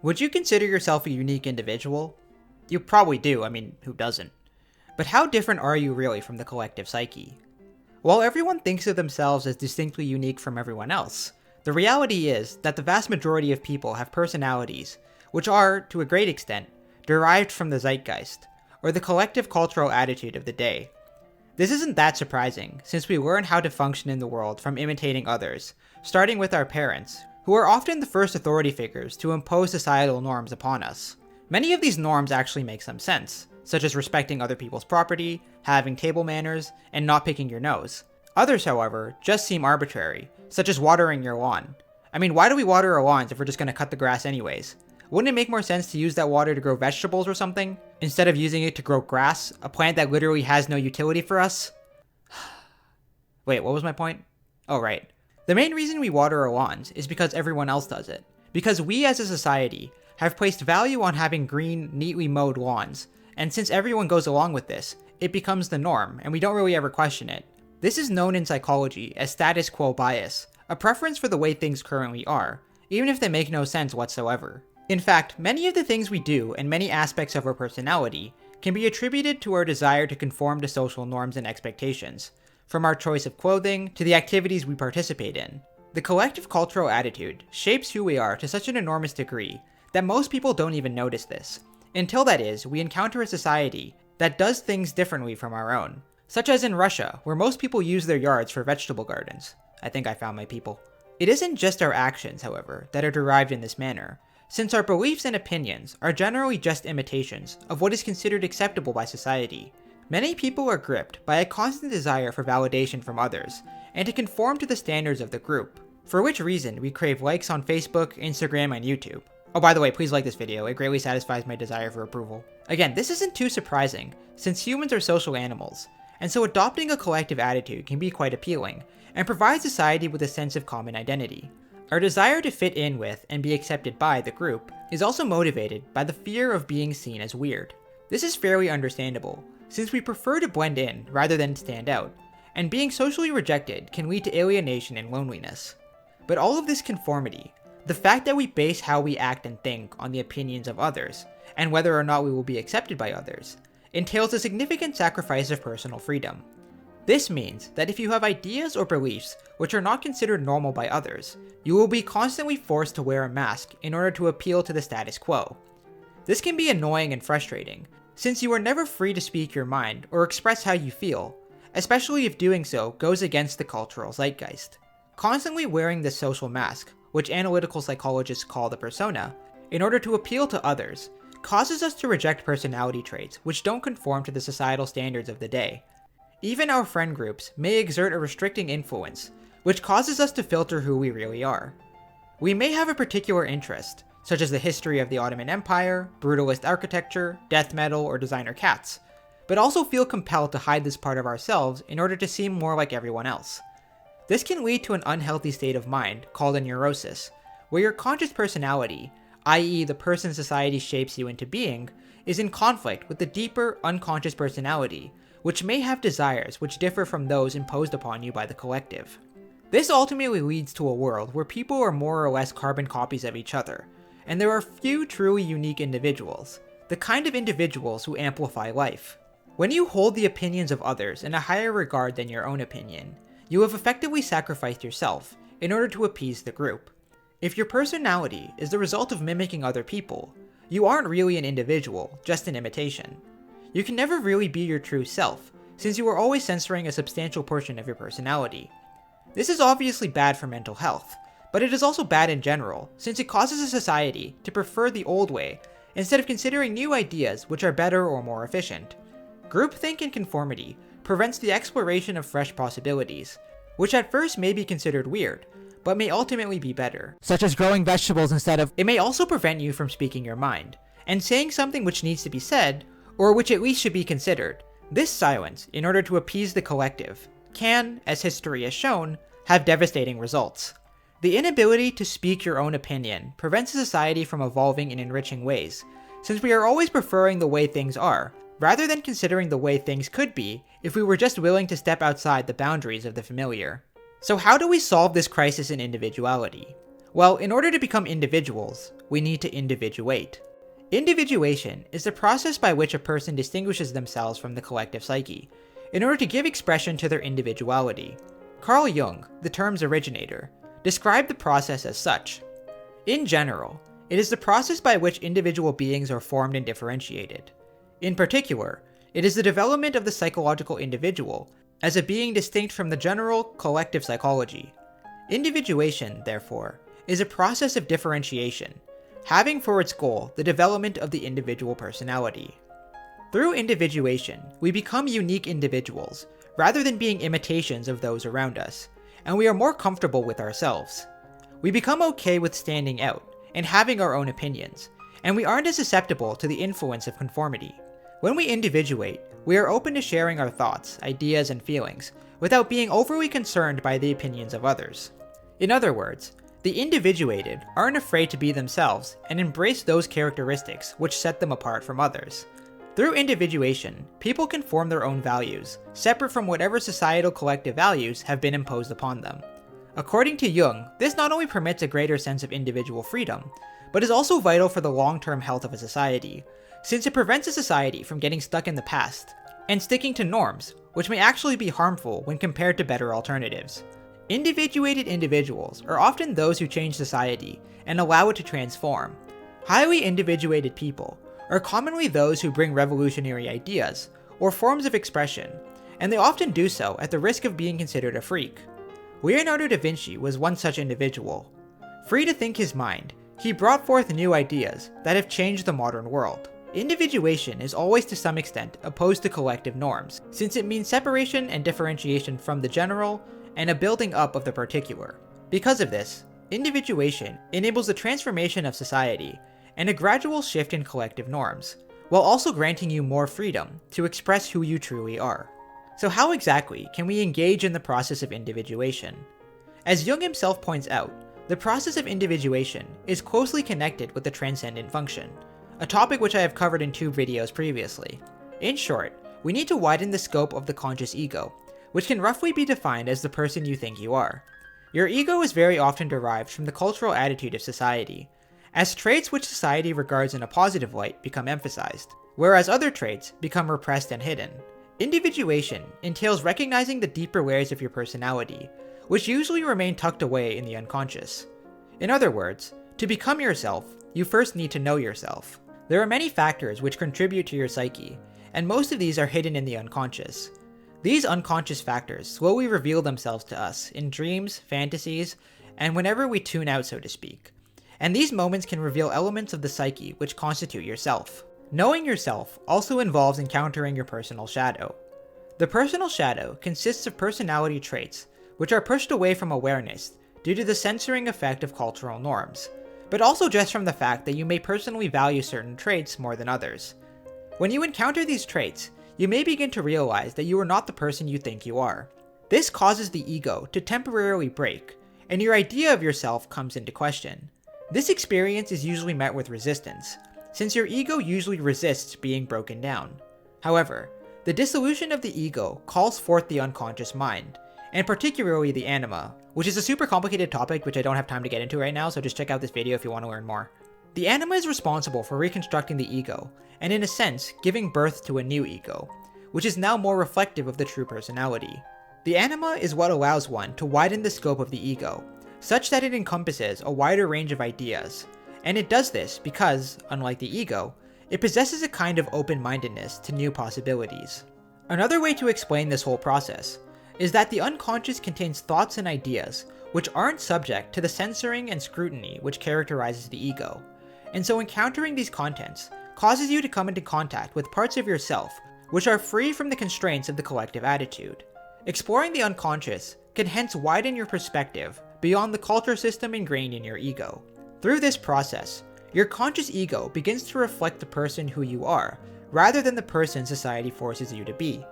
Would you consider yourself a unique individual? You probably do, I mean, who doesn't? But how different are you really from the collective psyche? While everyone thinks of themselves as distinctly unique from everyone else, the reality is that the vast majority of people have personalities, which are, to a great extent, derived from the zeitgeist, or the collective cultural attitude of the day. This isn't that surprising, since we learn how to function in the world from imitating others, starting with our parents, who are often the first authority figures to impose societal norms upon us. Many of these norms actually make some sense, such as respecting other people's property, having table manners, and not picking your nose. Others, however, just seem arbitrary, such as watering your lawn. I mean, why do we water our lawns if we're just gonna cut the grass anyways? Wouldn't it make more sense to use that water to grow vegetables or something, instead of using it to grow grass, a plant that literally has no utility for us? Wait, what was my point? Oh, right. The main reason we water our lawns is because everyone else does it. Because we as a society have placed value on having green, neatly mowed lawns, and since everyone goes along with this, it becomes the norm, and we don't really ever question it. This is known in psychology as status quo bias, a preference for the way things currently are, even if they make no sense whatsoever. In fact, many of the things we do and many aspects of our personality can be attributed to our desire to conform to social norms and expectations, from our choice of clothing to the activities we participate in. The collective cultural attitude shapes who we are to such an enormous degree that most people don't even notice this, until that is, we encounter a society that does things differently from our own, such as in Russia, where most people use their yards for vegetable gardens. I think I found my people. It isn't just our actions, however, that are derived in this manner, since our beliefs and opinions are generally just imitations of what is considered acceptable by society. Many people are gripped by a constant desire for validation from others, and to conform to the standards of the group, for which reason we crave likes on Facebook, Instagram, and YouTube. Oh, by the way, please like this video, it greatly satisfies my desire for approval. Again, this isn't too surprising, since humans are social animals, and so adopting a collective attitude can be quite appealing, and provide society with a sense of common identity. Our desire to fit in with and be accepted by the group is also motivated by the fear of being seen as weird. This is fairly understandable, since we prefer to blend in rather than stand out, and being socially rejected can lead to alienation and loneliness. But all of this conformity, the fact that we base how we act and think on the opinions of others, and whether or not we will be accepted by others, entails a significant sacrifice of personal freedom. This means that if you have ideas or beliefs which are not considered normal by others, you will be constantly forced to wear a mask in order to appeal to the status quo. This can be annoying and frustrating, since you are never free to speak your mind or express how you feel, especially if doing so goes against the cultural zeitgeist. Constantly wearing this social mask, which analytical psychologists call the persona, in order to appeal to others, causes us to reject personality traits which don't conform to the societal standards of the day. Even our friend groups may exert a restricting influence, which causes us to filter who we really are. We may have a particular interest, such as the history of the Ottoman Empire, brutalist architecture, death metal, or designer cats, but also feel compelled to hide this part of ourselves in order to seem more like everyone else. This can lead to an unhealthy state of mind called a neurosis, where your conscious personality, i.e. the person society shapes you into being, is in conflict with the deeper, unconscious personality, which may have desires which differ from those imposed upon you by the collective. This ultimately leads to a world where people are more or less carbon copies of each other, and there are few truly unique individuals, the kind of individuals who amplify life. When you hold the opinions of others in a higher regard than your own opinion, you have effectively sacrificed yourself in order to appease the group. If your personality is the result of mimicking other people, you aren't really an individual, just an imitation. You can never really be your true self, since you are always censoring a substantial portion of your personality. This is obviously bad for mental health, but it is also bad in general, since it causes a society to prefer the old way instead of considering new ideas which are better or more efficient. Groupthink and conformity prevents the exploration of fresh possibilities, which at first may be considered weird, but may ultimately be better, such as growing vegetables instead of— It may also prevent you from speaking your mind, and saying something which needs to be said, or which at least should be considered. This silence, in order to appease the collective, can, as history has shown, have devastating results. The inability to speak your own opinion prevents a society from evolving in enriching ways, since we are always preferring the way things are, rather than considering the way things could be if we were just willing to step outside the boundaries of the familiar. So how do we solve this crisis in individuality? Well, in order to become individuals, we need to individuate. Individuation is the process by which a person distinguishes themselves from the collective psyche, in order to give expression to their individuality. Carl Jung, the term's originator, described the process as such. In general, it is the process by which individual beings are formed and differentiated. In particular, it is the development of the psychological individual as a being distinct from the general collective psychology. Individuation, therefore, is a process of differentiation, having for its goal the development of the individual personality. Through individuation, we become unique individuals, rather than being imitations of those around us, and we are more comfortable with ourselves. We become okay with standing out and having our own opinions, and we aren't as susceptible to the influence of conformity. When we individuate, we are open to sharing our thoughts, ideas, and feelings, without being overly concerned by the opinions of others. In other words, the individuated aren't afraid to be themselves and embrace those characteristics which set them apart from others. Through individuation, people can form their own values, separate from whatever societal collective values have been imposed upon them. According to Jung, this not only permits a greater sense of individual freedom, but is also vital for the long-term health of a society, since it prevents a society from getting stuck in the past, and sticking to norms, which may actually be harmful when compared to better alternatives. Individuated individuals are often those who change society and allow it to transform. Highly individuated people are commonly those who bring revolutionary ideas or forms of expression, and they often do so at the risk of being considered a freak. Leonardo da Vinci was one such individual. Free to think his mind, he brought forth new ideas that have changed the modern world. Individuation is always to some extent opposed to collective norms, since it means separation and differentiation from the general and a building up of the particular. Because of this, individuation enables the transformation of society and a gradual shift in collective norms, while also granting you more freedom to express who you truly are. So how exactly can we engage in the process of individuation? As Jung himself points out, the process of individuation is closely connected with the transcendent function, a topic which I have covered in 2 videos previously. In short, we need to widen the scope of the conscious ego, which can roughly be defined as the person you think you are. Your ego is very often derived from the cultural attitude of society, as traits which society regards in a positive light become emphasized, whereas other traits become repressed and hidden. Individuation entails recognizing the deeper layers of your personality, which usually remain tucked away in the unconscious. In other words, to become yourself, you first need to know yourself. There are many factors which contribute to your psyche, and most of these are hidden in the unconscious. These unconscious factors slowly reveal themselves to us in dreams, fantasies, and whenever we tune out, so to speak. And these moments can reveal elements of the psyche which constitute yourself. Knowing yourself also involves encountering your personal shadow. The personal shadow consists of personality traits which are pushed away from awareness due to the censoring effect of cultural norms, but also just from the fact that you may personally value certain traits more than others. When you encounter these traits, you may begin to realize that you are not the person you think you are. This causes the ego to temporarily break, and your idea of yourself comes into question. This experience is usually met with resistance, since your ego usually resists being broken down. However, the dissolution of the ego calls forth the unconscious mind, and particularly the anima, which is a super complicated topic which I don't have time to get into right now, so just check out this video if you want to learn more. The anima is responsible for reconstructing the ego, and in a sense, giving birth to a new ego, which is now more reflective of the true personality. The anima is what allows one to widen the scope of the ego, such that it encompasses a wider range of ideas, and it does this because, unlike the ego, it possesses a kind of open-mindedness to new possibilities. Another way to explain this whole process is that the unconscious contains thoughts and ideas which aren't subject to the censoring and scrutiny which characterizes the ego, and so encountering these contents causes you to come into contact with parts of yourself which are free from the constraints of the collective attitude. Exploring the unconscious can hence widen your perspective beyond the culture system ingrained in your ego. Through this process, your conscious ego begins to reflect the person who you are, rather than the person society forces you to be.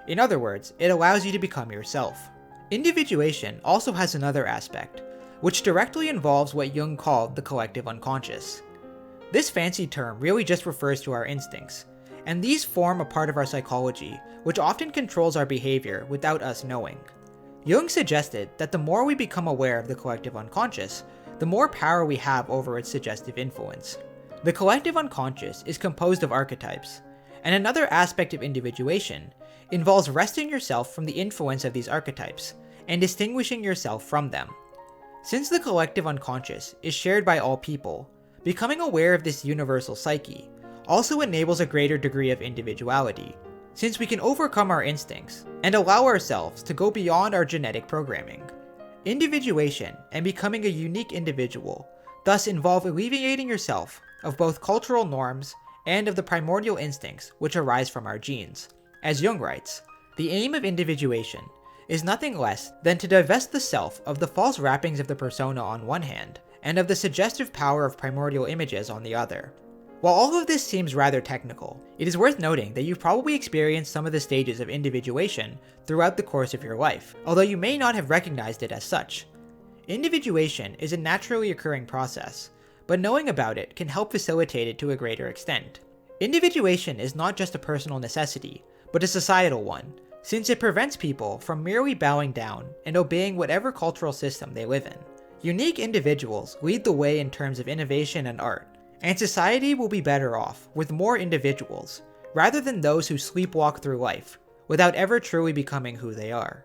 In other words, it allows you to become yourself. Individuation also has another aspect, which directly involves what Jung called the collective unconscious. This fancy term really just refers to our instincts, and these form a part of our psychology, which often controls our behavior without us knowing. Jung suggested that the more we become aware of the collective unconscious, the more power we have over its suggestive influence. The collective unconscious is composed of archetypes, and another aspect of individuation involves wresting yourself from the influence of these archetypes and distinguishing yourself from them. Since the collective unconscious is shared by all people, becoming aware of this universal psyche also enables a greater degree of individuality, since we can overcome our instincts and allow ourselves to go beyond our genetic programming. Individuation and becoming a unique individual thus involve alleviating yourself of both cultural norms and of the primordial instincts which arise from our genes. As Jung writes, the aim of individuation is nothing less than to divest the self of the false wrappings of the persona on one hand, and of the suggestive power of primordial images on the other. While all of this seems rather technical, it is worth noting that you've probably experienced some of the stages of individuation throughout the course of your life, although you may not have recognized it as such. Individuation is a naturally occurring process, but knowing about it can help facilitate it to a greater extent. Individuation is not just a personal necessity, but a societal one, since it prevents people from merely bowing down and obeying whatever cultural system they live in. Unique individuals lead the way in terms of innovation and art, and society will be better off with more individuals, rather than those who sleepwalk through life without ever truly becoming who they are.